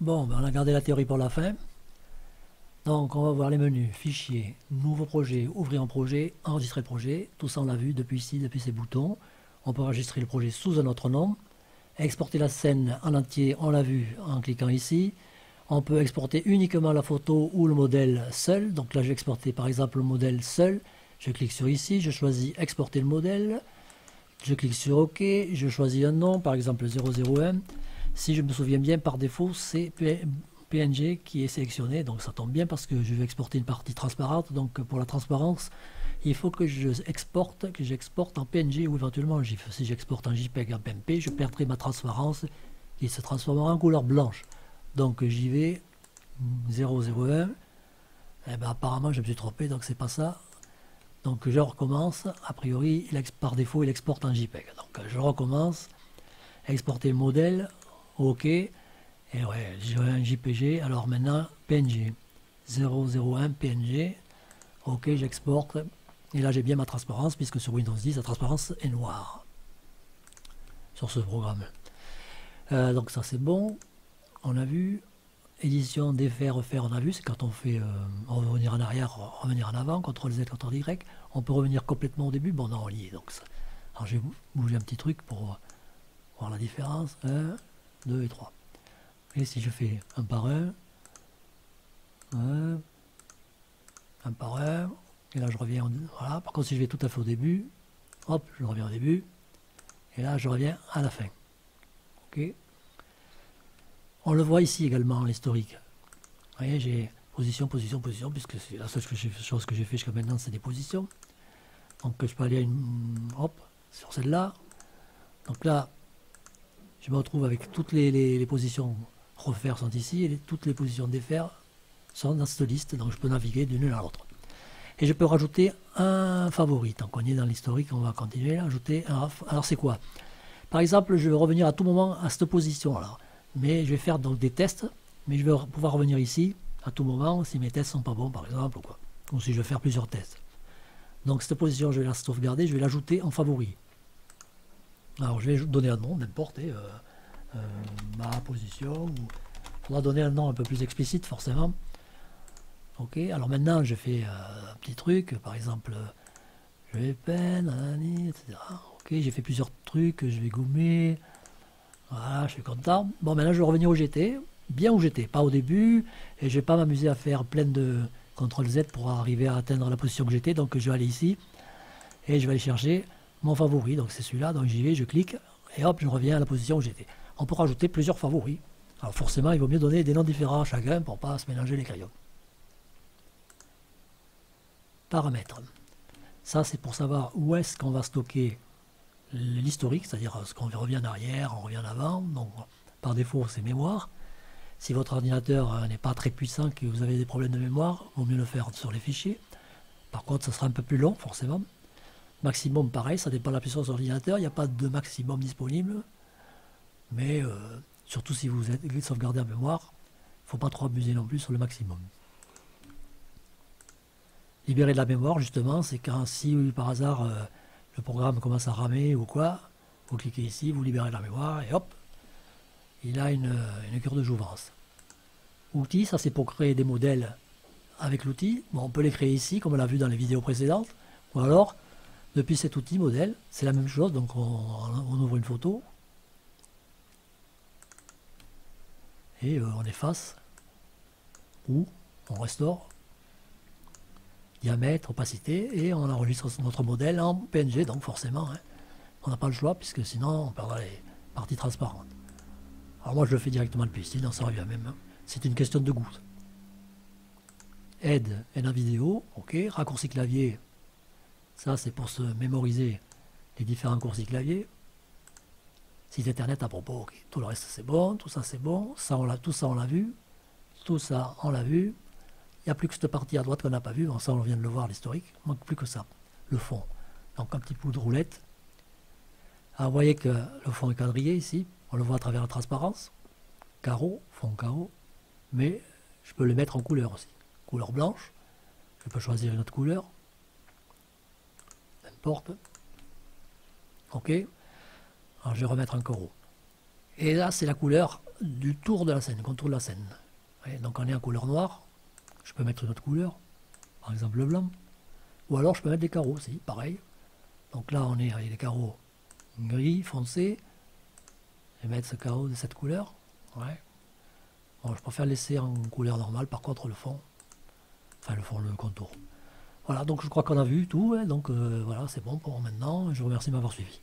Bon, ben on a gardé la théorie pour la fin. Donc on va voir les menus, fichier, nouveau projet, ouvrir un projet, enregistrer le projet. Tout ça on l'a vu depuis ici, depuis ces boutons. On peut enregistrer le projet sous un autre nom. Exporter la scène en entier, on l'a vu en cliquant ici. On peut exporter uniquement la photo ou le modèle seul. Donc là je vais exporter par exemple le modèle seul. Je clique sur ici, je choisis exporter le modèle. Je clique sur OK, je choisis un nom, par exemple 001. Si je me souviens bien, par défaut, c'est PNG qui est sélectionné. Donc ça tombe bien parce que je vais exporter une partie transparente. Donc pour la transparence, il faut que j'exporte en PNG ou éventuellement en GIF. Si j'exporte en JPEG en PNP, je perdrai ma transparence qui se transformera en couleur blanche. Donc j'y vais 001. Eh ben, apparemment je me suis trompé, donc c'est pas ça. Donc je recommence, a priori par défaut il exporte en JPEG. Donc je recommence, exporter le modèle, OK, et ouais, j'ai un JPG, alors maintenant PNG, 001 PNG, OK, j'exporte, et là j'ai bien ma transparence, puisque sur Windows 10 la transparence est noire, sur ce programme. Donc ça c'est bon, on a vu. Édition, défaire, refaire, on a vu, c'est quand on fait revenir en arrière, revenir en avant, CTRL Z, CTRL Y. On peut revenir complètement au début, bon non, on y est. Donc ça. Alors je vais bouger un petit truc pour voir la différence. 1, 2 et 3. Et si je fais un par un, un par un, et là je reviens, voilà. Par contre si je vais tout à fait au début, hop, je reviens au début, et là je reviens à la fin. Ok. On le voit ici également, l'historique. Vous voyez, j'ai position, position, position, puisque c'est la seule chose que j'ai fait jusqu'à maintenant, c'est des positions. Donc je peux aller à hop, sur celle-là. Donc là, je me retrouve avec toutes les positions refaire sont ici, et toutes les positions défaire sont dans cette liste, donc je peux naviguer d'une à l'autre. Et je peux rajouter un favori. Tant qu'on est dans l'historique, on va continuer à ajouter un. Alors c'est quoi? Par exemple, je vais revenir à tout moment à cette position-là. Mais je vais faire donc des tests, mais je vais pouvoir revenir ici à tout moment si mes tests sont pas bons par exemple, ou si je veux faire plusieurs tests. Donc cette position je vais la sauvegarder, je vais l'ajouter en favori. Alors je vais donner un nom, n'importe, ma position, ou on va donner un nom un peu plus explicite forcément. Ok, alors maintenant je fais un petit truc, par exemple je vais peine, etc. Ok, j'ai fait plusieurs trucs, je vais gommer. Voilà, je suis content. Bon, maintenant je vais revenir où j'étais, bien où j'étais, pas au début, et je vais pas m'amuser à faire plein de CTRL Z pour arriver à atteindre la position que j'étais. Donc je vais aller ici, et je vais aller chercher mon favori, donc c'est celui-là, donc j'y vais, je clique, et hop, je reviens à la position où j'étais. On peut rajouter plusieurs favoris. Alors forcément, il vaut mieux donner des noms différents à chacun pour pas se mélanger les crayons. Paramètres. Ça, c'est pour savoir où est-ce qu'on va stocker l'historique, c'est-à-dire ce qu'on revient en arrière, on revient en avant. Donc, par défaut, c'est mémoire. Si votre ordinateur n'est pas très puissant, que vous avez des problèmes de mémoire, il vaut mieux le faire sur les fichiers. Par contre, ça sera un peu plus long, forcément. Maximum, pareil, ça dépend de la puissance de l'ordinateur. Il n'y a pas de maximum disponible. Mais surtout si vous êtes sauvegardé en mémoire, il ne faut pas trop abuser non plus sur le maximum. Libérer de la mémoire, justement, c'est quand si par hasard le programme commence à ramer ou quoi, vous cliquez ici, vous libérez de la mémoire et hop, il a une cure de jouvence. Outils, ça c'est pour créer des modèles avec l'outil. Bon, on peut les créer ici, comme on l'a vu dans les vidéos précédentes, ou alors, depuis cet outil modèle, c'est la même chose, donc on ouvre une photo, et on efface, ou on restaure, diamètre, opacité, et on enregistre notre modèle en PNG, donc forcément, hein, on n'a pas le choix, puisque sinon on perdra les parties transparentes. Alors moi je le fais directement depuis ici, ça revient même, hein. C'est une question de goût. Aide en vidéo, ok, raccourci clavier, ça c'est pour se mémoriser les différents raccourcis clavier. Site internet à propos, ok, tout le reste c'est bon, tout ça c'est bon, tout ça on l'a vu, tout ça on l'a vu. Il n'y a plus que cette partie à droite qu'on n'a pas vue, bon, ça on vient de le voir, l'historique, il ne manque plus que ça, le fond. Donc un petit bout de roulette. Alors vous voyez que le fond est quadrillé ici, on le voit à travers la transparence, carreau, fond carreau, mais je peux le mettre en couleur aussi. Couleur blanche, je peux choisir une autre couleur, n'importe. Ok, alors je vais remettre un carreau. Et là c'est la couleur du tour de la scène, contour de la scène. Ouais, donc on est en couleur noire, je peux mettre une autre couleur, par exemple le blanc. Ou alors je peux mettre des carreaux aussi, pareil. Donc là on est avec des carreaux gris foncé. Je vais mettre ce carreau de cette couleur. Ouais. Bon, je préfère laisser en couleur normale par contre le fond. Enfin le fond, le contour. Voilà, donc je crois qu'on a vu tout, ouais, donc voilà, c'est bon pour maintenant. Je vous remercie de m'avoir suivi.